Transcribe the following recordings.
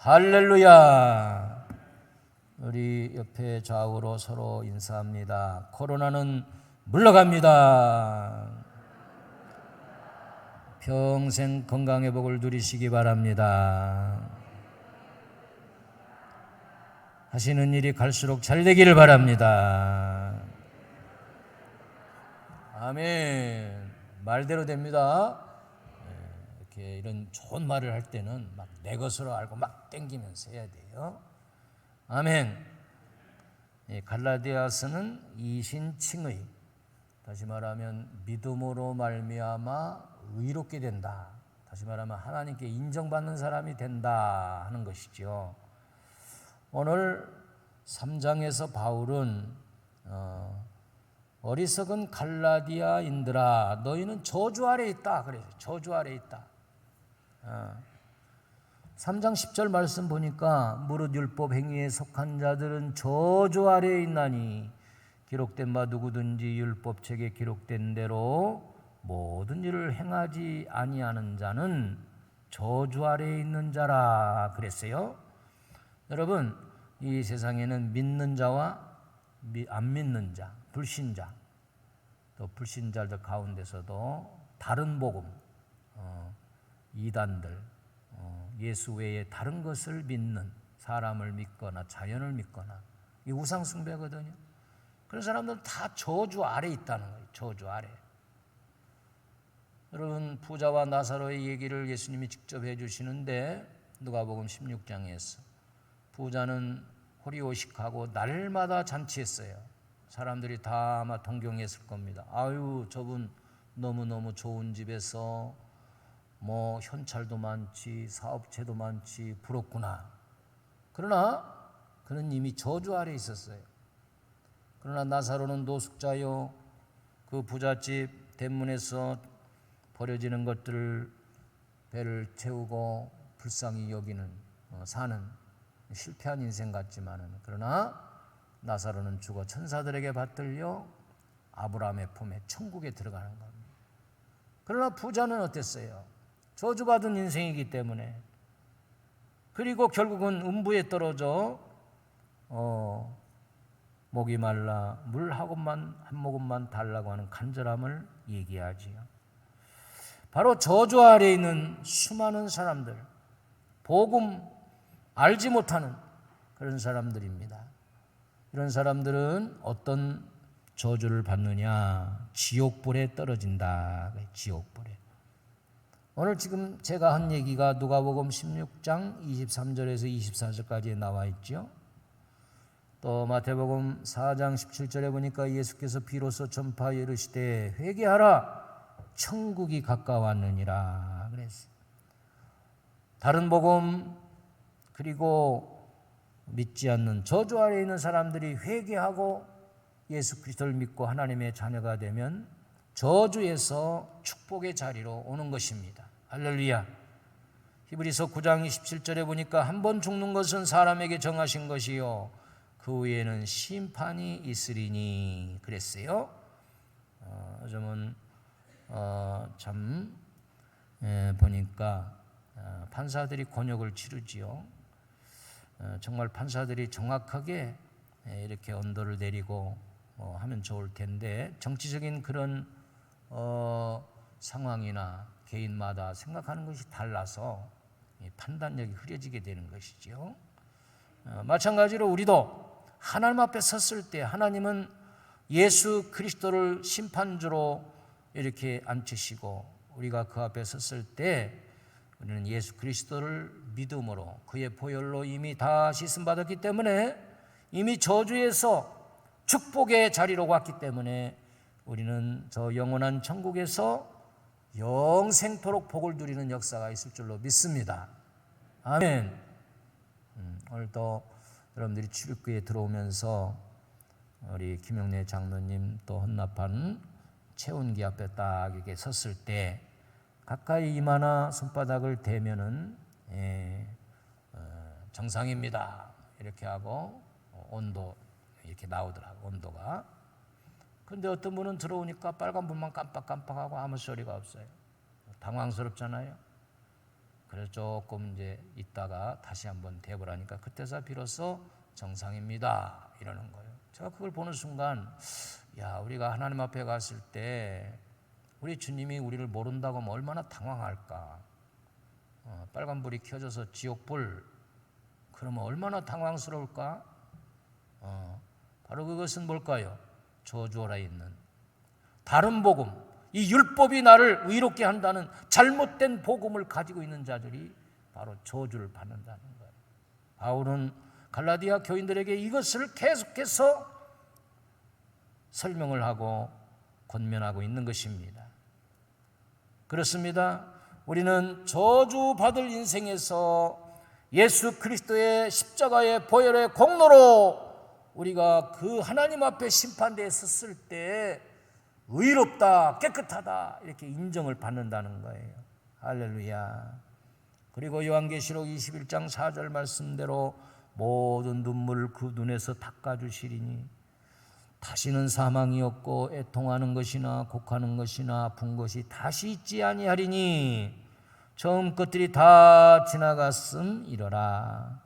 할렐루야. 우리 옆에 좌우로 서로 인사합니다. 코로나는 물러갑니다. 평생 건강의 복을 누리시기 바랍니다. 하시는 일이 갈수록 잘 되기를 바랍니다. 아멘. 말대로 됩니다. 이렇게 이런 좋은 말을 할 때는 막 내 것으로 알고 막 땡기면서 해야 돼요. 아멘. 갈라디아서는 이신칭의, 다시 말하면 믿음으로 말미암아 의롭게 된다, 다시 말하면 하나님께 인정받는 사람이 된다 하는 것이죠. 오늘 3장에서 바울은 어리석은 갈라디아인들아 너희는 저주 아래 있다 그래요. 저주 아래 있다. 3장 10절 말씀 보니까 무릇 율법 행위에 속한 자들은 저주 아래에 있나니 기록된 바 누구든지 율법책에 기록된 대로 모든 일을 행하지 아니하는 자는 저주 아래에 있는 자라 그랬어요. 여러분, 이 세상에는 믿는 자와 안 믿는 자, 불신자, 또 불신자들 가운데서도 다른 복음, 이단들, 예수 외에 다른 것을 믿는, 사람을 믿거나 자연을 믿거나, 이 우상 숭배거든요. 그런 사람들은 다 저주 아래 있다는 거예요. 저주 아래. 여러분, 부자와 나사로의 얘기를 예수님이 직접 해주시는데 누가복음 16장에서 부자는 호리호식하고 날마다 잔치했어요. 사람들이 다 아마 동경했을 겁니다. 아유, 저분 너무너무 좋은 집에서 뭐 현찰도 많지, 사업체도 많지, 부럽구나. 그러나 그는 이미 저주 아래 있었어요. 그러나 나사로는 노숙자요, 그 부잣집 대문에서 버려지는 것들을 배를 채우고 불쌍히 여기는, 사는 실패한 인생 같지만은, 그러나 나사로는 죽어 천사들에게 받들려 아브라함의 품에 천국에 들어가는 겁니다. 그러나 부자는 어땠어요? 저주받은 인생이기 때문에, 그리고 결국은 음부에 떨어져 목이 말라 물 한 모금만 달라고 하는 간절함을 얘기하지요. 바로 저주 아래에 있는 수많은 사람들, 복음 알지 못하는 그런 사람들입니다. 이런 사람들은 어떤 저주를 받느냐? 지옥불에 떨어진다. 지옥불에. 오늘 지금 제가 한 얘기가 누가복음 16장 23절에서 24절까지 나와 있죠. 또 마태복음 4장 17절에 보니까 예수께서 비로소 전파하여 이르시되 회개하라 천국이 가까웠느니라 그랬어요. 다른 복음, 그리고 믿지 않는 저주 아래에 있는 사람들이 회개하고 예수 그리스도를 믿고 하나님의 자녀가 되면 저주에서 축복의 자리로 오는 것입니다. 할렐루야. 히브리서 9장 27절에 보니까 한 번 죽는 것은 사람에게 정하신 것이요 그 후에는 심판이 있으리니 그랬어요. 요즘은 참 보니까 판사들이 곤욕을 치르지요. 정말 판사들이 정확하게 이렇게 언도를 내리고 하면 좋을 텐데, 정치적인 그런 상황이나 개인마다 생각하는 것이 달라서 판단력이 흐려지게 되는 것이죠. 마찬가지로 우리도 하나님 앞에 섰을 때 하나님은 예수 그리스도를 심판주로 이렇게 앉히시고, 우리가 그 앞에 섰을 때 우리는 예수 그리스도를 믿음으로 그의 보혈로 이미 다 씻음받았기 때문에, 이미 저주에서 축복의 자리로 왔기 때문에 우리는 저 영원한 천국에서 영생토록 복을 누리는 역사가 있을 줄로 믿습니다. 아멘. 오늘도 여러분들이 출입구에 들어오면서 우리 김영래 장로님 또 헌납한 채운기 앞에 딱 이렇게 섰을 때 가까이 이마나 손바닥을 대면은 정상입니다 이렇게 하고 온도 이렇게 나오더라고, 온도가. 그런데 어떤 분은 들어오니까 빨간 불만 깜빡깜빡하고 아무 소리가 없어요. 당황스럽잖아요. 그래서 조금 이제 있다가 다시 한번 대보라니까 그때서 비로소 정상입니다 이러는 거예요. 제가 그걸 보는 순간 야, 우리가 하나님 앞에 갔을 때 우리 주님이 우리를 모른다고 하면 얼마나 당황할까. 빨간불이 켜져서 지옥불, 그러면 얼마나 당황스러울까. 바로 그것은 뭘까요? 저주어라 있는 다른 복음, 이 율법이 나를 의롭게 한다는 잘못된 복음을 가지고 있는 자들이 바로 저주를 받는다는 거예요. 바울은 갈라디아 교인들에게 이것을 계속해서 설명을 하고 권면하고 있는 것입니다. 그렇습니다. 우리는 저주받을 인생에서 예수 그리스도의 십자가의 보혈의 공로로 우리가 그 하나님 앞에 심판대에 섰을 때 의롭다, 깨끗하다 이렇게 인정을 받는다는 거예요. 할렐루야. 그리고 요한계시록 21장 4절 말씀대로 모든 눈물을 그 눈에서 닦아주시리니 다시는 사망이 없고 애통하는 것이나 곡하는 것이나 아픈 것이 다시 있지 아니하리니 처음 것들이 다 지나갔음이러라.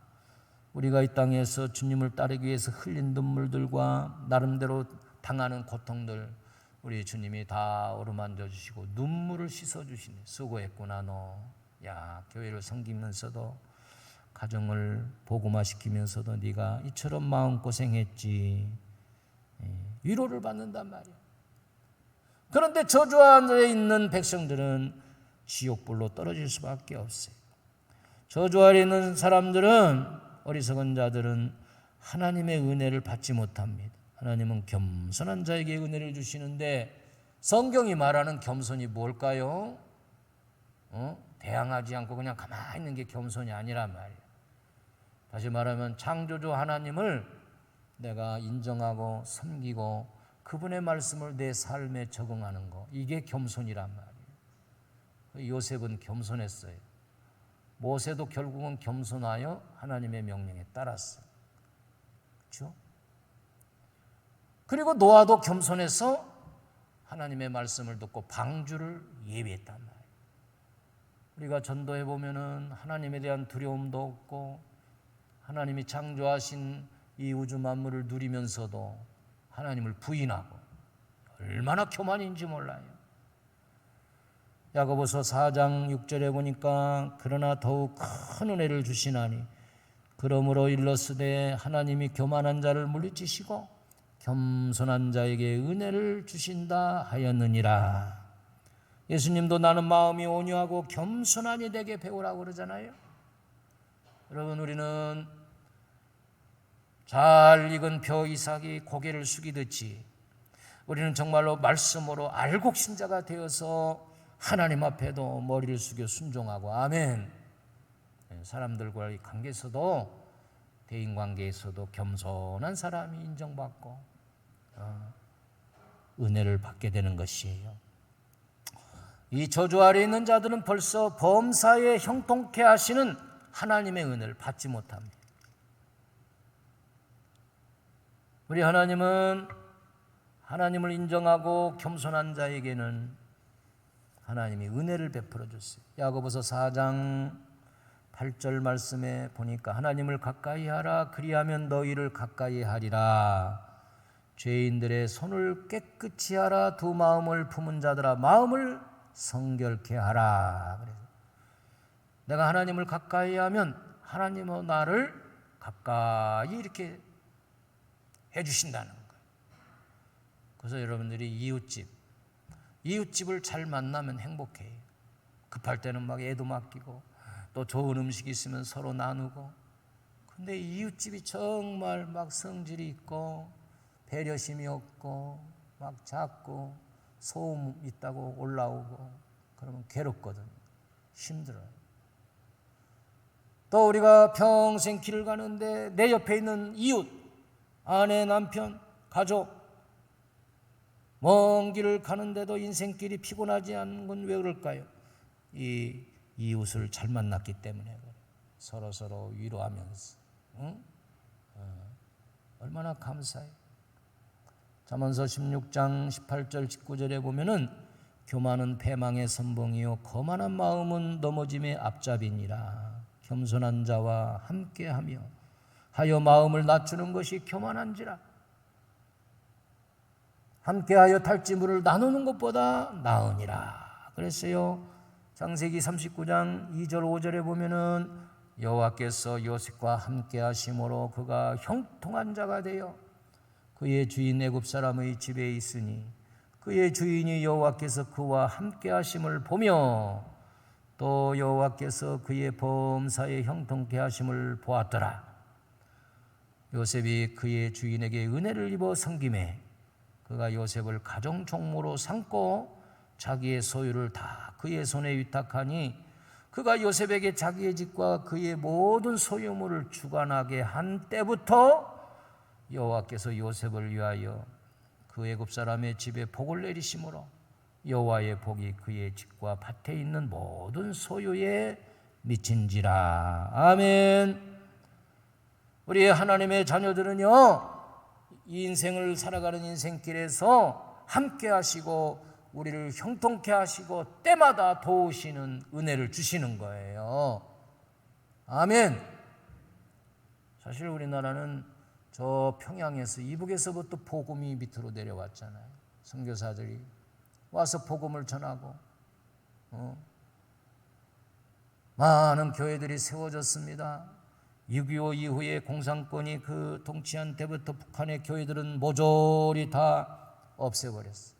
우리가 이 땅에서 주님을 따르기 위해서 흘린 눈물들과 나름대로 당하는 고통들 우리 주님이 다 어루만져 주시고 눈물을 씻어 주시네. 수고했구나 너. 야, 교회를 섬기면서도 가정을 복음화시키면서도 네가 이처럼 마음고생했지. 위로를 받는단 말이야. 그런데 저주 아래에 있는 백성들은 지옥불로 떨어질 수밖에 없어요. 저주 아래에 있는 사람들은, 어리석은 자들은 하나님의 은혜를 받지 못합니다. 하나님은 겸손한 자에게 은혜를 주시는데 성경이 말하는 겸손이 뭘까요? 대항하지 않고 그냥 가만히 있는 게 겸손이 아니란 말이에요. 다시 말하면 창조주 하나님을 내가 인정하고 섬기고 그분의 말씀을 내 삶에 적응하는 거, 이게 겸손이란 말이에요. 요셉은 겸손했어요. 모세도 결국은 겸손하여 하나님의 명령에 따랐어요. 그렇죠? 그리고 노아도 겸손해서 하나님의 말씀을 듣고 방주를 예비했단 말이에요. 우리가 전도해 보면은 하나님에 대한 두려움도 없고 하나님이 창조하신 이 우주 만물을 누리면서도 하나님을 부인하고 얼마나 교만인지 몰라요. 야고보서 4장 6절에 보니까 그러나 더욱 큰 은혜를 주시나니 그러므로 일러스되 하나님이 교만한 자를 물리치시고 겸손한 자에게 은혜를 주신다 하였느니라. 예수님도 나는 마음이 온유하고 겸손하니 되게 배우라고 그러잖아요. 여러분, 우리는 잘 익은 벼 이삭이 고개를 숙이듯이 우리는 정말로 말씀으로 알곡신자가 되어서 하나님 앞에도 머리를 숙여 순종하고, 아멘. 사람들과의 관계에서도, 대인관계에서도 겸손한 사람이 인정받고 은혜를 받게 되는 것이에요. 이 저주 아래에 있는 자들은 벌써 범사에 형통케 하시는 하나님의 은혜를 받지 못합니다. 우리 하나님은 하나님을 인정하고 겸손한 자에게는 하나님이 은혜를 베풀어 줬어요. 야고보서 4장 8절 말씀에 보니까 하나님을 가까이 하라 그리하면 너희를 가까이 하리라. 죄인들의 손을 깨끗이 하라. 두 마음을 품은 자들아 마음을 성결케 하라. 그래서 내가 하나님을 가까이 하면 하나님은 나를 가까이 이렇게 해주신다는 거예요. 그래서 여러분들이 이웃집을 잘 만나면 행복해요. 급할 때는 막 애도 맡기고 또 좋은 음식이 있으면 서로 나누고. 근데 이웃집이 정말 막 성질이 있고 배려심이 없고 막 작고 소음 있다고 올라오고 그러면 괴롭거든요. 힘들어요. 또 우리가 평생 길을 가는데 내 옆에 있는 이웃, 아내, 남편, 가족, 먼 길을 가는데도 인생길이 피곤하지 않는 건 왜 그럴까요? 이 이웃을 잘 만났기 때문에 그래요. 서로 위로하면서. 얼마나 감사해요. 잠언서 16장 18절 19절에 보면은 교만은 패망의 선봉이요 거만한 마음은 넘어짐의 앞잡이니라. 겸손한 자와 함께하며 하여 마음을 낮추는 것이 교만한지라. 함께하여 탈지물을 나누는 것보다 나으니라 그랬어요. 창세기 39장 2절 5절에 보면은 여호와께서 요셉과 함께하심으로 그가 형통한 자가 되어 그의 주인 애굽 사람의 집에 있으니 그의 주인이 여호와께서 그와 함께하심을 보며 또 여호와께서 그의 범사에 형통케 하심을 보았더라. 요셉이 그의 주인에게 은혜를 입어 섬김에 그가 요셉을 가정 총무로 삼고 자기의 소유를 다 그의 손에 위탁하니 그가 요셉에게 자기의 집과 그의 모든 소유물을 주관하게 한 때부터 여호와께서 요셉을 위하여 그 애굽 사람의 집에 복을 내리심으로 여호와의 복이 그의 집과 밭에 있는 모든 소유에 미친지라. 아멘. 우리 하나님의 자녀들은요, 이 인생을 살아가는 인생길에서 함께 하시고 우리를 형통케 하시고 때마다 도우시는 은혜를 주시는 거예요. 아멘. 사실 우리나라는 저 평양에서 이북에서부터 복음이 밑으로 내려왔잖아요. 선교사들이 와서 복음을 전하고 많은 교회들이 세워졌습니다. 6.25 이후에 공산권이 그 통치한 때부터 북한의 교회들은 모조리 다 없애버렸어요.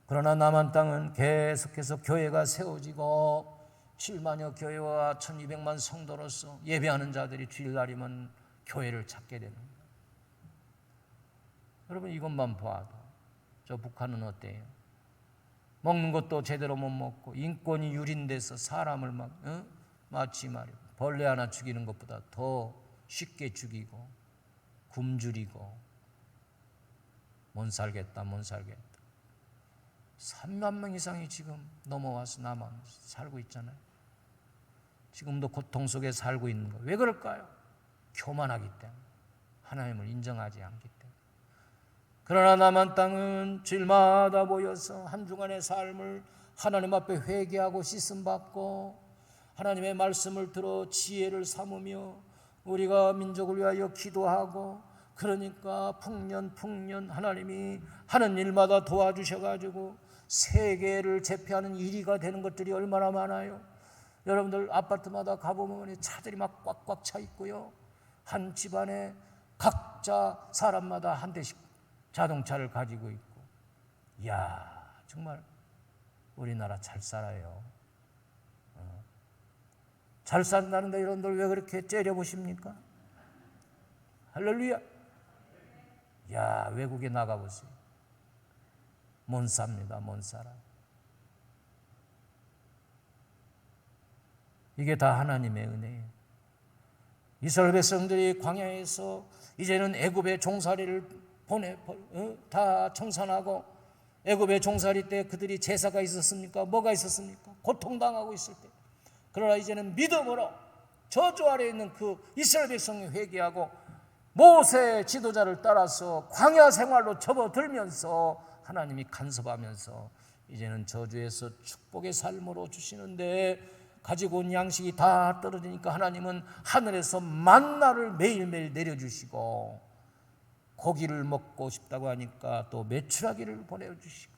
그러나 남한 땅은 계속해서 교회가 세워지고 7만여 교회와 1200만 성도로서 예배하는 자들이 주일날이면 교회를 찾게 되는 거예요. 여러분 이것만 봐도 저 북한은 어때요? 먹는 것도 제대로 못 먹고 인권이 유린돼서 사람을 마치 말이야 벌레 하나 죽이는 것보다 더 쉽게 죽이고 굶주리고 못 살겠다 3만 명 이상이 지금 넘어와서 남한 살고 있잖아요. 지금도 고통 속에 살고 있는 거. 왜 그럴까요? 교만하기 때문에, 하나님을 인정하지 않기 때문에. 그러나 남한 땅은 주일마다 모여서 한 주간의 삶을 하나님 앞에 회개하고 씻음받고 하나님의 말씀을 들어 지혜를 삼으며 우리가 민족을 위하여 기도하고, 그러니까 풍년 하나님이 하는 일마다 도와주셔가지고 세계를 제패하는 1위가 되는 것들이 얼마나 많아요. 여러분들 아파트마다 가보면 차들이 막 꽉꽉 차 있고요. 한 집안에 각자 사람마다 한 대씩 자동차를 가지고 있고. 이야, 정말 우리나라 잘 살아요. 잘 산다는데 여러분들 왜 그렇게 째려보십니까? 할렐루야. 야, 외국에 나가보세요. 못 삽니다. 못 살아. 이게 다 하나님의 은혜예요. 이스라엘 백성들이 광야에서 이제는 애굽의 종살이를 다 청산하고, 애굽의 종살이 때 그들이 제사가 있었습니까? 뭐가 있었습니까? 고통당하고 있을 때. 그러나 이제는 믿음으로 저주 아래에 있는 그 이스라엘 백성이 회개하고 모세 지도자를 따라서 광야 생활로 접어들면서 하나님이 간섭하면서 이제는 저주에서 축복의 삶으로 주시는데, 가지고 온 양식이 다 떨어지니까 하나님은 하늘에서 만나를 매일매일 내려주시고, 고기를 먹고 싶다고 하니까 또 메추라기를 보내주시고,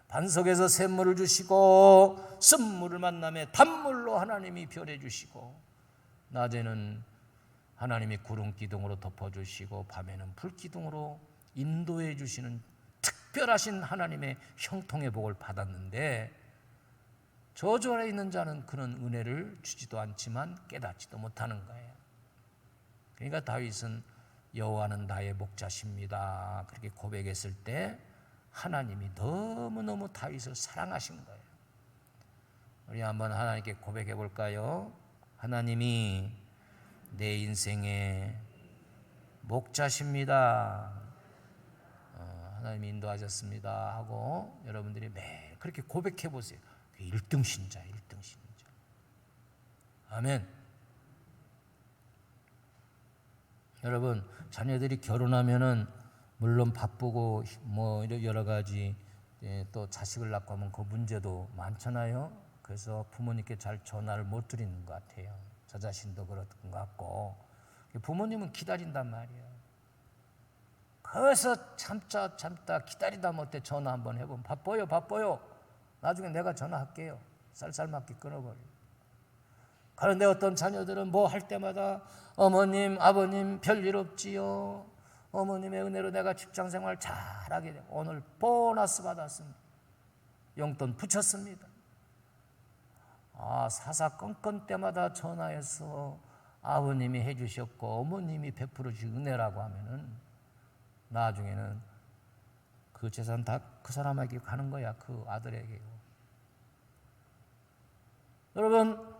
반석에서 샘물을 주시고, 쓴물을 만남에 단물로 하나님이 별해주시고, 낮에는 하나님이 구름 기둥으로 덮어주시고 밤에는 불 기둥으로 인도해 주시는 특별하신 하나님의 형통의 복을 받았는데, 저주 아래 있는 자는 그런 은혜를 주지도 않지만 깨닫지도 못하는 거예요. 그러니까 다윗은 여호와는 나의 목자십니다 그렇게 고백했을 때 하나님이 너무너무 다윗을 사랑하신 거예요. 우리 한번 하나님께 고백해 볼까요? 하나님이 내 인생의 목자십니다. 하나님이 인도하셨습니다 하고 여러분들이 매일 그렇게 고백해 보세요. 1등 신자, 1등 신자. 아멘. 여러분, 자녀들이 결혼하면은 물론 바쁘고 뭐 여러 가지 또 자식을 낳고 하면 그 문제도 많잖아요. 그래서 부모님께 잘 전화를 못 드리는 것 같아요. 저 자신도 그런 것 같고 부모님은 기다린단 말이에요. 그래서 참다 기다리다 못해 전화 한번 해보면 바빠요. 나중에 내가 전화할게요. 쌀쌀맞게 끊어버려요. 그런데 어떤 자녀들은 뭐 할 때마다 어머님, 아버님 별일 없지요. 어머님의 은혜로 내가 직장생활 잘하게 돼. 오늘 보너스 받았습니다. 용돈 붙였습니다. 사사건건 때마다 전화해서 아버님이 해주셨고 어머님이 베풀어 주신 은혜라고 하면은 나중에는 그 재산 다 그 사람에게 가는 거야. 그 아들에게요. 여러분,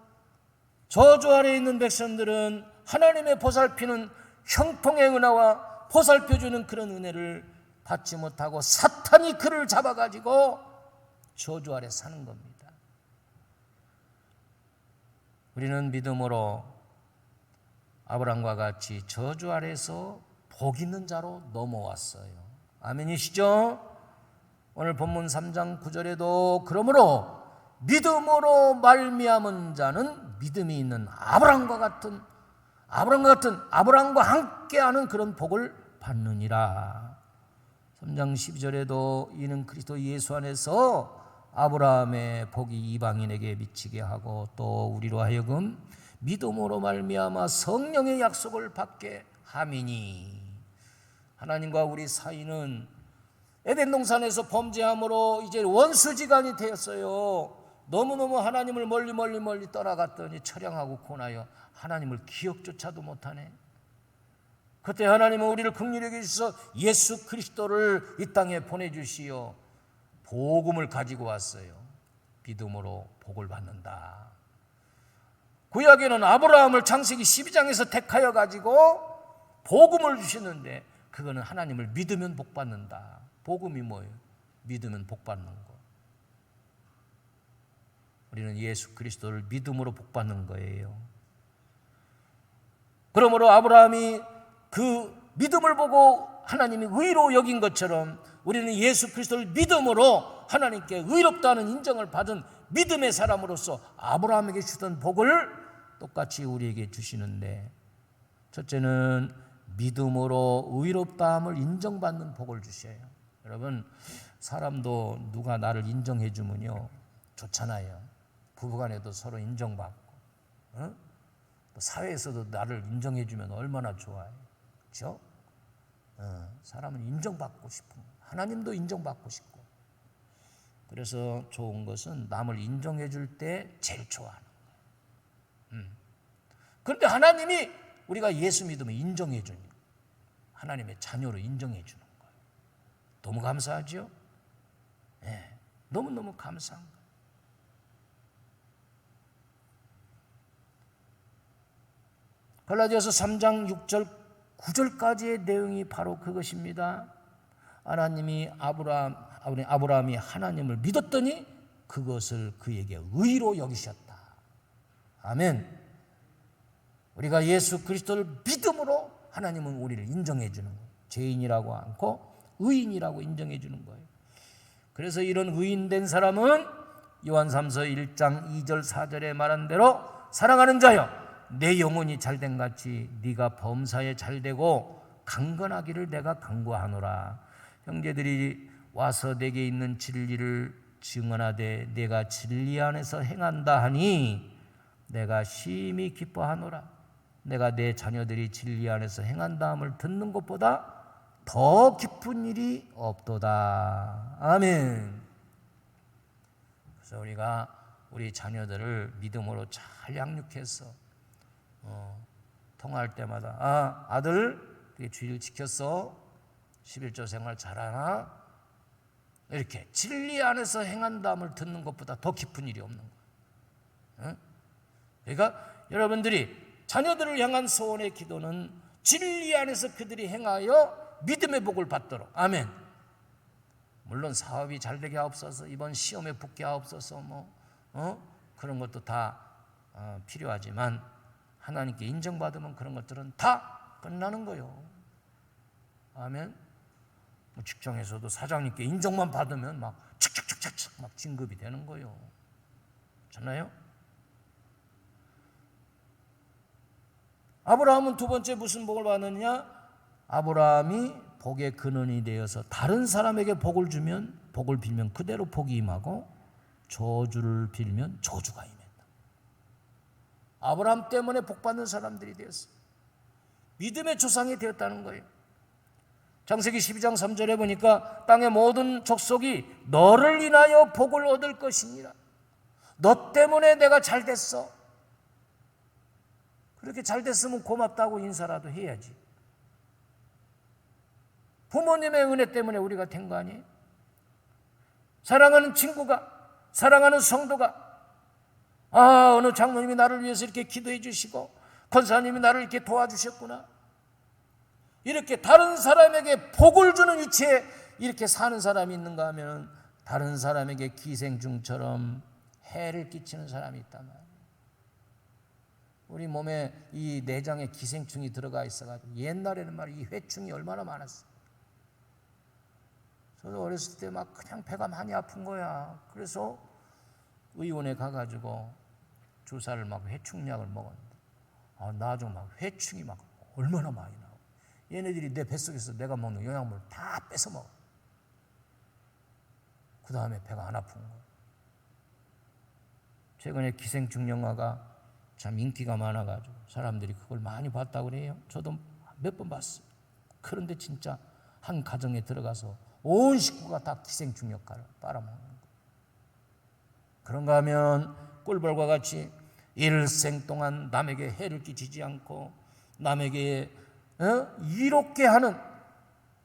저주 아래에 있는 백성들은 하나님의 보살피는 형통의 은혜와 보살펴주는 그런 은혜를 받지 못하고 사탄이 그를 잡아가지고 저주 아래 사는 겁니다. 우리는 믿음으로 아브라함과 같이 저주 아래에서 복 있는 자로 넘어왔어요. 아멘이시죠? 오늘 본문 3장 9절에도 그러므로 믿음으로 말미암은 자는 믿음이 있는 아브라함과 함께하는 그런 복을 받느니라. 3장 12절에도 이는 그리스도 예수 안에서 아브라함의 복이 이방인에게 미치게 하고 또 우리로 하여금 믿음으로 말미암아 성령의 약속을 받게 함이니. 하나님과 우리 사이는 에덴 동산에서 범죄함으로 이제 원수지간이 되었어요. 너무너무 하나님을 멀리 떠나갔더니 처량하고 고나여 하나님을 기억조차도 못하네. 그때 하나님은 우리를 긍휼히 여기셔서 예수 그리스도를 이 땅에 보내주시어 복음을 가지고 왔어요. 믿음으로 복을 받는다. 구약에는 아브라함을 창세기 12장에서 택하여 가지고 복음을 주시는데 그거는 하나님을 믿으면 복 받는다. 복음이 뭐예요? 믿으면 복 받는 거. 우리는 예수 그리스도를 믿음으로 복 받는 거예요. 그러므로 아브라함이 그 믿음을 보고 하나님이 의로 여긴 것처럼 우리는 예수 그리스도를 믿음으로 하나님께 의롭다는 인정을 받은 믿음의 사람으로서 아브라함에게 주던 복을 똑같이 우리에게 주시는데, 첫째는 믿음으로 의롭다함을 인정받는 복을 주셔요. 여러분, 사람도 누가 나를 인정해 주면요 좋잖아요. 부부간에도 서로 인정받고, 또 사회에서도 나를 인정해 주면 얼마나 좋아요. 그렇죠? 사람은 인정받고 싶은 거예요. 하나님도 인정받고 싶고. 그래서 좋은 것은 남을 인정해 줄 때 제일 좋아하는 거예요. 그런데 하나님이 우리가 예수 믿으면 인정해 주니까 하나님의 자녀로 인정해 주는 거예요. 너무 감사하죠? 네, 너무너무 감사한 거예요. 갈라디아서 3장 6절 9절까지의 내용이 바로 그것입니다. 하나님이 아브라함이 하나님을 믿었더니 그것을 그에게 의로 여기셨다. 아멘. 우리가 예수 그리스도를 믿음으로 하나님은 우리를 인정해 주는 거예요. 죄인이라고 않고 의인이라고 인정해 주는 거예요. 그래서 이런 의인된 사람은 요한 3서 1장 2절 4절에 말한 대로 사랑하는 자여 내 영혼이 잘된 같이 네가 범사에 잘되고 강건하기를 내가 간구하노라. 형제들이 와서 내게 있는 진리를 증언하되 내가 진리 안에서 행한다 하니 내가 심히 기뻐하노라. 내가 내 자녀들이 진리 안에서 행한다함을 듣는 것보다 더 기쁜 일이 없도다. 아멘. 그래서 우리가 우리 자녀들을 믿음으로 잘 양육해서 통화할 때마다 아들 주일 지켰어? 11조 생활 잘하나? 이렇게 진리 안에서 행한다함을 듣는 것보다 더 기쁜 일이 없는 거예요. 그러니까 여러분들이 자녀들을 향한 소원의 기도는 진리 안에서 그들이 행하여 믿음의 복을 받도록. 아멘. 물론 사업이 잘 되게 하옵소서, 이번 시험에 붙게 하옵소서, 그런 것도 다 필요하지만 하나님께 인정받으면 그런 것들은 다 끝나는 거예요. 아멘. 직장에서도 사장님께 인정만 받으면 막 착착착착 막 진급이 되는 거예요. 그렇잖아요? 아브라함은 두 번째 무슨 복을 받느냐? 아브라함이 복의 근원이 되어서 다른 사람에게 복을 주면 복을 빌면 그대로 복이 임하고 저주를 빌면 저주가 임한다. 아브라함 때문에 복받는 사람들이 되었어요. 믿음의 조상이 되었다는 거예요. 창세기 12장 3절에 보니까 땅의 모든 족속이 너를 인하여 복을 얻을 것이니라. 너 때문에 내가 잘 됐어. 그렇게 잘 됐으면 고맙다고 인사라도 해야지. 부모님의 은혜 때문에 우리가 된 거 아니에요? 사랑하는 친구가, 사랑하는 성도가, 어느 장로님이 나를 위해서 이렇게 기도해 주시고 권사님이 나를 이렇게 도와주셨구나. 이렇게 다른 사람에게 복을 주는 위치에 이렇게 사는 사람이 있는가 하면 다른 사람에게 기생충처럼 해를 끼치는 사람이 있단 말이에요. 우리 몸에 이 내장에 기생충이 들어가 있어가지고 옛날에는 말이에요, 이 회충이 얼마나 많았어요. 저도 어렸을 때 막 그냥 배가 많이 아픈 거야. 그래서 의원에 가가지고 주사를 막 회충약을 먹었는데 나중 막 회충이 막 얼마나 많이 나와. 얘네들이 내 뱃속에서 내가 먹는 영양분을 다 뺏어 먹어. 그 다음에 배가 안 아픈 거야. 최근에 기생충 영화가 참 인기가 많아가지고 사람들이 그걸 많이 봤다고 그래요. 저도 몇 번 봤어요. 그런데 진짜 한 가정에 들어가서 온 식구가 다 기생충 역할을 빨아먹는 거예요. 그런가 하면 꿀벌과 같이 일생 동안 남에게 해를 끼치지 않고 남에게 이롭게 하는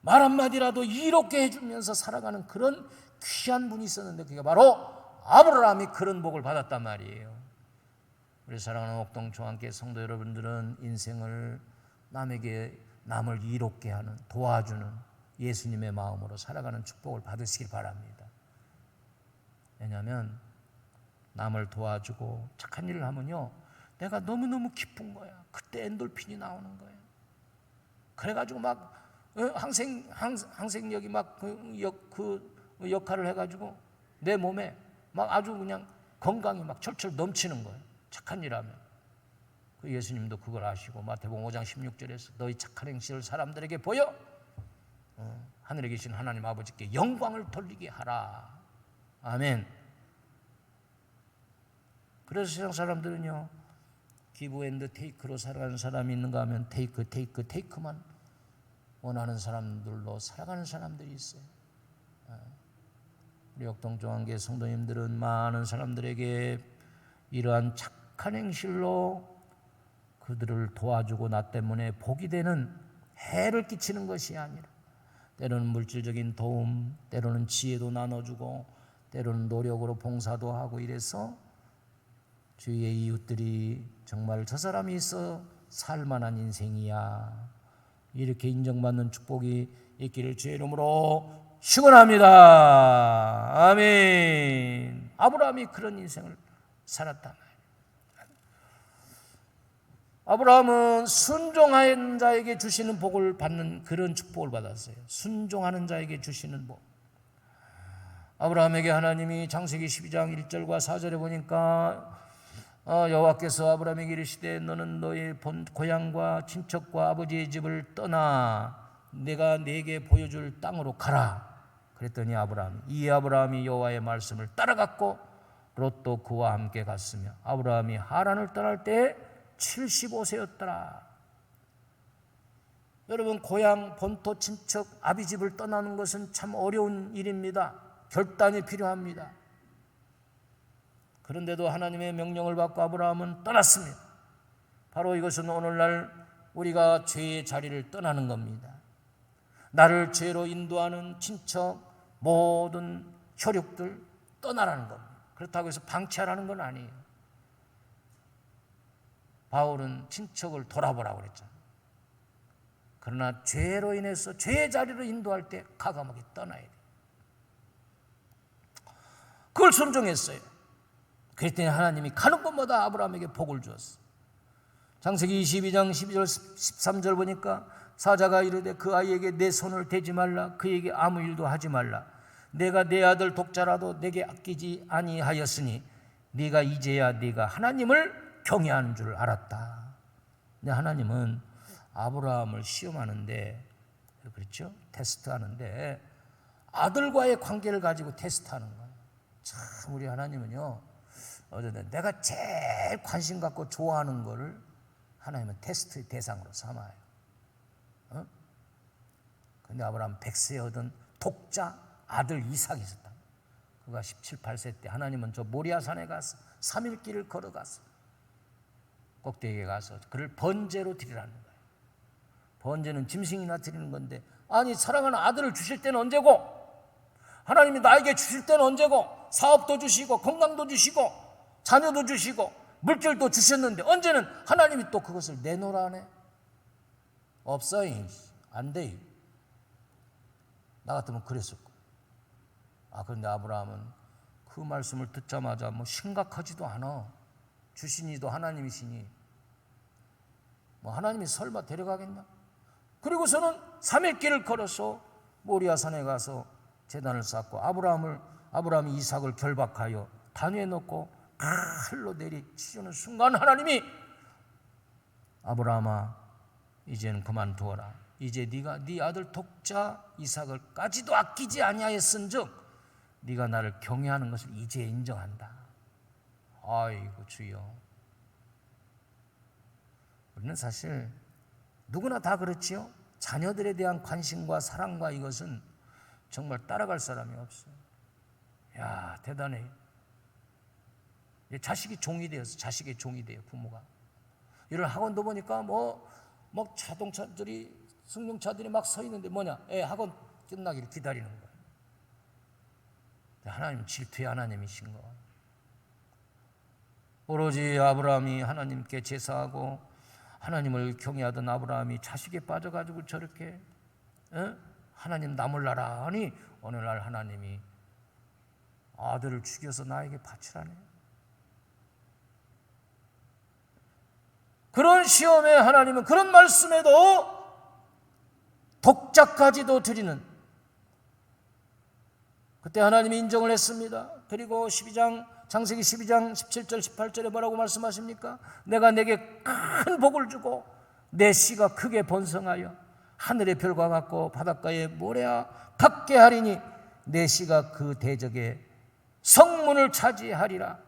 말 한마디라도 이롭게 해주면서 살아가는 그런 귀한 분이 있었는데 그게 바로 아브라함이 그런 복을 받았단 말이에요. 우리 사랑하는 옥동초안교회 성도 여러분들은 인생을 남을 이롭게 하는, 도와주는 예수님의 마음으로 살아가는 축복을 받으시길 바랍니다. 왜냐하면 남을 도와주고 착한 일을 하면요, 내가 너무너무 기쁜 거야. 그때 엔돌핀이 나오는 거예요. 그래가지고 막 항생력이 막 그 역할을 해가지고 내 몸에 막 아주 그냥 건강이 막 철철 넘치는 거예요. 착한 일 하면. 그 예수님도 그걸 아시고 마태복음 5장 16절에서 너희 착한 행실을 사람들에게 보여 하늘에 계신 하나님 아버지께 영광을 돌리게 하라. 아멘. 그래서 세상 사람들은요, 기브 앤드 테이크로 살아가는 사람이 있는가 하면 테이크만 원하는 사람들로 살아가는 사람들이 있어요. 우리 역동종안교회 성도님들은 많은 사람들에게 이러한 착한 행실로 그들을 도와주고 나 때문에 복이 되는 해를 끼치는 것이 아니라 때로는 물질적인 도움, 때로는 지혜도 나눠주고 때로는 노력으로 봉사도 하고 이래서 주위의 이웃들이 정말 저 사람이 있어 살만한 인생이야 이렇게 인정받는 축복이 있기를 주의 이름으로 축원합니다. 아멘. 아브라함이 그런 인생을 살았단 말이에요. 아브라함은 순종하는 자에게 주시는 복을 받는 그런 축복을 받았어요. 순종하는 자에게 주시는 복. 아브라함에게 하나님이 창세기 12장 1절과 4절에 보니까 여호와께서 아브라함에게 이르시되 너는 너의 본 고향과 친척과 아버지의 집을 떠나 내가 네게 보여줄 땅으로 가라. 그랬더니 아브라함이 여호와의 말씀을 따라갔고 롯도 그와 함께 갔으며 아브라함이 하란을 떠날 때 75세였더라. 여러분, 고향, 본토, 친척, 아비집을 떠나는 것은 참 어려운 일입니다. 결단이 필요합니다. 그런데도 하나님의 명령을 받고 아브라함은 떠났습니다. 바로 이것은 오늘날 우리가 죄의 자리를 떠나는 겁니다. 나를 죄로 인도하는 친척, 모든 혈육들 떠나라는 겁니다. 그렇다고 해서 방치하라는 건 아니에요. 바울은 친척을 돌아보라고 그랬잖아요. 그러나 죄로 인해서 죄의 자리로 인도할 때 과감하게 떠나야 돼요. 그걸 순종했어요. 그랬더니 하나님이 가는 곳마다 아브라함에게 복을 주었어요. 창세기 22장 12절 13절 보니까 사자가 이르되 그 아이에게 내 손을 대지 말라. 그에게 아무 일도 하지 말라. 내가 내 아들 독자라도 내게 아끼지 아니하였으니 네가 이제야 네가 하나님을 경외하는 줄 알았다. 근데 하나님은 아브라함을 시험하는데, 그렇죠? 테스트하는데 아들과의 관계를 가지고 테스트하는 거예요. 참 우리 하나님은요, 어쨌든 내가 제일 관심 갖고 좋아하는 거를 하나님은 테스트 대상으로 삼아요. 근데 아브라함 100세에 얻은 독자 아들 이삭이 있었다. 그가 17, 18세 때 하나님은 저 모리아산에 가서 3일 길을 걸어가서 꼭대기에 가서 그를 번제로 드리라는 거예요. 번제는 짐승이나 드리는 건데, 아니 사랑하는 아들을 주실 때는 언제고, 하나님이 나에게 주실 때는 언제고, 사업도 주시고 건강도 주시고 자녀도 주시고 물질도 주셨는데 언제는 하나님이 또 그것을 내놓으라네? 없어요. 안 돼요. 나 같으면 그랬을 거야. 그런데 아브라함은 그 말씀을 듣자마자 뭐 심각하지도 않아. 주신이도 하나님이시니 뭐 하나님이 설마 데려가겠나? 그리고서는 3일 길을 걸어서 모리아산에 가서 제단을 쌓고 아브라함이 이삭을 결박하여 단위에 넣고 칼로 내리치는 순간 하나님이 아브라함아 이제는 그만두어라. 이제 네가 네 아들 독자 이삭을까지도 아끼지 아니하였은즉 네가 나를 경외하는 것을 이제 인정한다. 아이고 주여. 우리는 사실 누구나 다 그렇지요. 자녀들에 대한 관심과 사랑과 이것은 정말 따라갈 사람이 없어요. 야 대단해. 자식이 종이 되어서 자식의 종이 돼요. 부모가. 이런 학원도 보니까 뭐 자동차들이 승용차들이 막 서 있는데 뭐냐? 학원 끝나기를 기다리는 거예요. 하나님 질투의 하나님이신 거. 오로지 아브라함이 하나님께 제사하고 하나님을 경외하던 아브라함이 자식에 빠져가지고 저렇게 하나님 나 몰라라 하니 어느 날 하나님이 아들을 죽여서 나에게 바치라네. 그런 시험에 하나님은 그런 말씀에도 독자까지도 드리는, 그때 하나님이 인정을 했습니다. 그리고 창세기 12장 17절 18절에 뭐라고 말씀하십니까? 내가 내게 큰 복을 주고 내 씨가 크게 번성하여 하늘의 별과 같고 바닷가의 모래와 같게 하리니 내 씨가 그 대적의 성문을 차지하리라.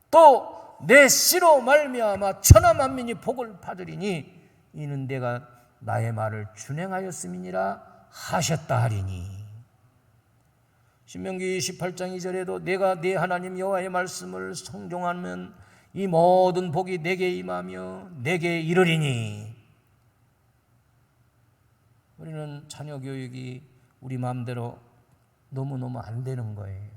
또 내 씨로 말미암아 천하 만민이 복을 받으리니 이는 내가 나의 말을 준행하였음이니라 하셨다 하리니. 신명기 28장 2절에도 내가 네 하나님 여호와의 말씀을 청종하면 이 모든 복이 내게 임하며 내게 이르리니. 우리는 자녀 교육이 우리 마음대로 너무너무 안 되는 거예요.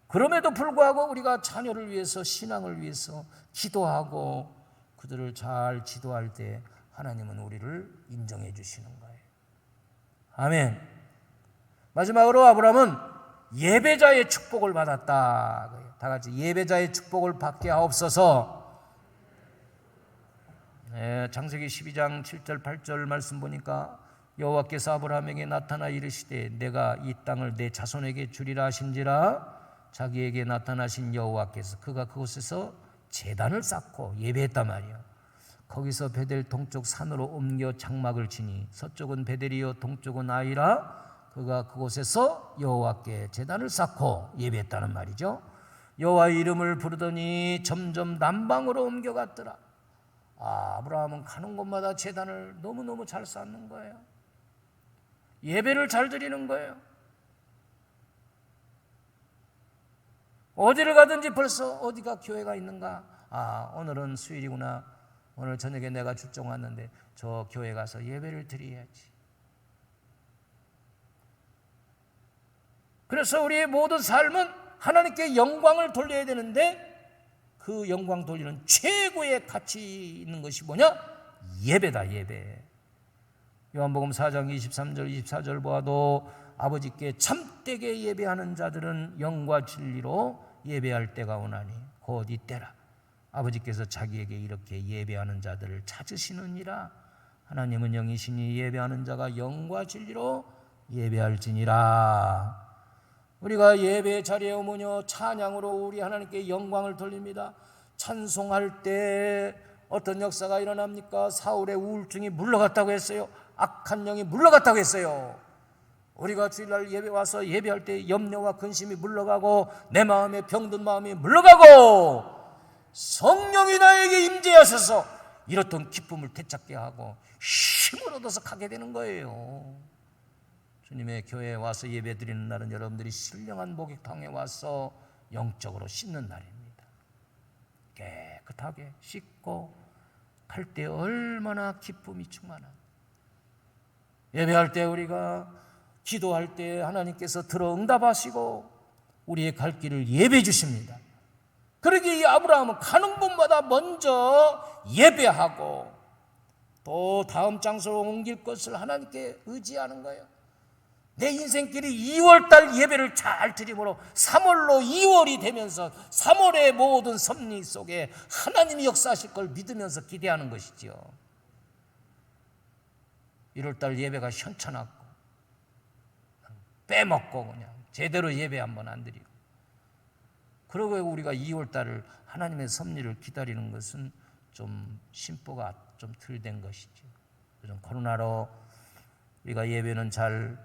그럼에도 불구하고 우리가 자녀를 위해서, 신앙을 위해서 기도하고 그들을 잘 지도할 때 하나님은 우리를 인정해 주시는 거예요. 아멘. 마지막으로 아브라함은 예배자의 축복을 받았다. 다 같이 예배자의 축복을 받게 하옵소서. 창세기 12장 7절 8절 말씀 보니까 여호와께서 아브라함에게 나타나 이르시되 내가 이 땅을 내 자손에게 주리라 하신지라. 자기에게 나타나신 여호와께서 그가 그곳에서 제단을 쌓고 예배했단 말이에요. 거기서 베델 동쪽 산으로 옮겨 장막을 치니 서쪽은 베델이요 동쪽은 아이라. 그가 그곳에서 여호와께 제단을 쌓고 예배했다는 말이죠. 여호와의 이름을 부르더니 점점 남방으로 옮겨갔더라. 아브라함은 가는 곳마다 제단을 너무너무 잘 쌓는 거예요. 예배를 잘 드리는 거예요. 어디를 가든지 벌써 어디가 교회가 있는가? 오늘은 수요일이구나. 오늘 저녁에 내가 출장 왔는데 저 교회 가서 예배를 드려야지. 그래서 우리의 모든 삶은 하나님께 영광을 돌려야 되는데 그 영광 돌리는 최고의 가치 있는 것이 뭐냐? 예배다, 예배. 요한복음 4장 23절 24절 보아도 아버지께 참되게 예배하는 자들은 영과 진리로 예배할 때가 오나니 곧 이때라. 아버지께서 자기에게 이렇게 예배하는 자들을 찾으시느니라. 하나님은 영이시니 예배하는 자가 영과 진리로 예배할지니라. 우리가 예배 자리에 오면요, 찬양으로 우리 하나님께 영광을 돌립니다. 찬송할 때 어떤 역사가 일어납니까? 사울의 우울증이 물러갔다고 했어요. 악한 영이 물러갔다고 했어요. 우리가 주일날 예배 와서 예배할 때 염려와 근심이 물러가고 내 마음에 병든 마음이 물러가고 성령이 나에게 임재하셔서 이렇던 기쁨을 되찾게 하고 힘을 얻어서 가게 되는 거예요. 주님의 교회에 와서 예배 드리는 날은 여러분들이 신령한 목욕탕에 와서 영적으로 씻는 날입니다. 깨끗하게 씻고 갈 때 얼마나 기쁨이 충만한, 예배할 때 우리가 기도할 때 하나님께서 들어 응답하시고 우리의 갈 길을 예배해 주십니다. 그러기에 이 아브라함은 가는 곳마다 먼저 예배하고 또 다음 장소로 옮길 것을 하나님께 의지하는 거예요. 내 인생길이 2월달 예배를 잘 드림으로 3월로 2월이 되면서 3월의 모든 섭리 속에 하나님이 역사하실 걸 믿으면서 기대하는 것이지요. 1월달 예배가 현찮았고 빼먹고 그냥 제대로 예배 한번 안 드리고, 그러고 우리가 2월달을 하나님의 섭리를 기다리는 것은 좀 심보가 좀 덜 된 것이죠. 요즘 코로나로 우리가 예배는 잘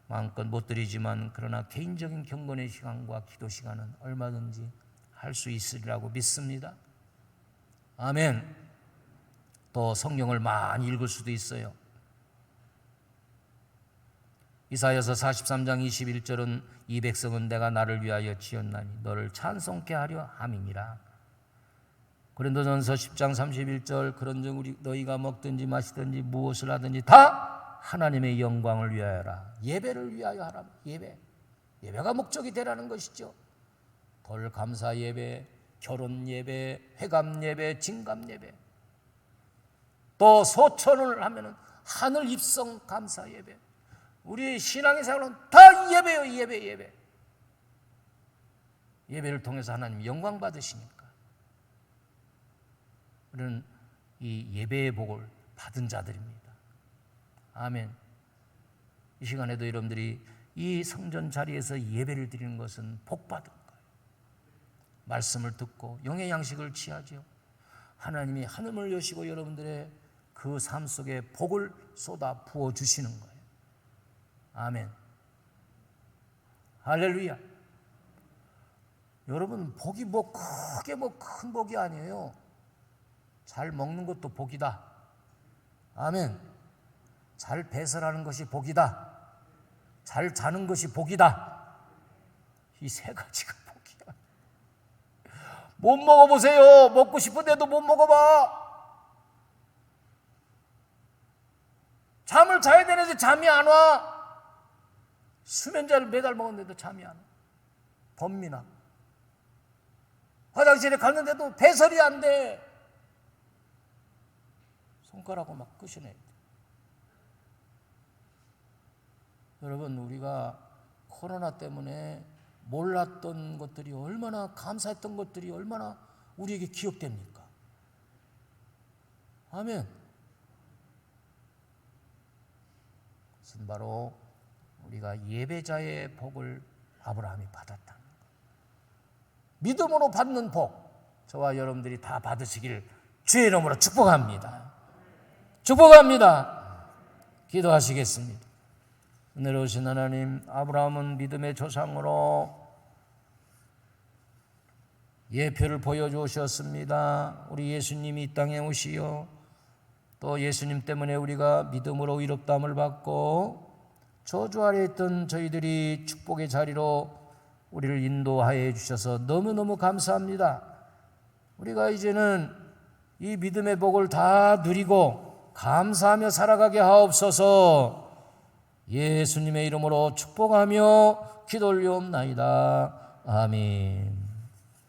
마음껏 못 드리지만 그러나 개인적인 경건의 시간과 기도 시간은 얼마든지 할 수 있으리라고 믿습니다. 아멘. 또 성경을 많이 읽을 수도 있어요. 이사야서 43장 21절은 이 백성은 내가 나를 위하여 지었나니 너를 찬송케 하려 함이니라. 고린도전서 10장 31절 그런즉 우리 너희가 먹든지 마시든지 무엇을 하든지 다 하나님의 영광을 위하여라. 예배를 위하여 하라. 예배가 목적이 되라는 것이죠. 돌 감사 예배, 결혼 예배, 회감 예배, 진감 예배, 또 소천을 하면은 하늘 입성 감사 예배. 우리 신앙의 생활은 다 예배요. 예배. 예배를 통해서 하나님 영광 받으시니까 우리는 이 예배의 복을 받은 자들입니다. 아멘. 이 시간에도 여러분들이 이 성전 자리에서 예배를 드리는 것은 복 받은 거예요. 말씀을 듣고 영의 양식을 취하죠. 하나님이 하늘을 여시고 여러분들의 그 삶 속에 복을 쏟아 부어 주시는 거예요. 아멘. 할렐루야. 여러분, 복이 크게 큰 복이 아니에요. 잘 먹는 것도 복이다. 아멘. 잘 배설하는 것이 복이다. 잘 자는 것이 복이다. 이 세 가지가 복이야. 못 먹어보세요. 먹고 싶은데도 못 먹어봐. 잠을 자야 되는데 잠이 안 와. 수면제를 매달 먹었는데도 잠이 안 와. 범미나. 화장실에 갔는데도 배설이 안 돼. 손가락으로 막 끄셔내야 돼. 여러분, 우리가 코로나 때문에 몰랐던 것들이 얼마나, 감사했던 것들이 얼마나 우리에게 기억됩니까? 아멘. 그것은 바로 우리가 예배자의 복을 아브라함이 받았다는 거예요. 믿음으로 받는 복, 저와 여러분들이 다 받으시길 주의 이름으로 축복합니다. 축복합니다. 기도하시겠습니다. 은혜로우신 하나님, 아브라함은 믿음의 조상으로 예표를 보여주셨습니다. 우리 예수님이 이 땅에 오시어 또 예수님 때문에 우리가 믿음으로 의롭다함을 받고 저주 아래 있던 저희들이 축복의 자리로 우리를 인도하여 주셔서 너무너무 감사합니다. 우리가 이제는 이 믿음의 복을 다 누리고 감사하며 살아가게 하옵소서. 예수님의 이름으로 축복하며 기도 올리옵나이다. 아멘.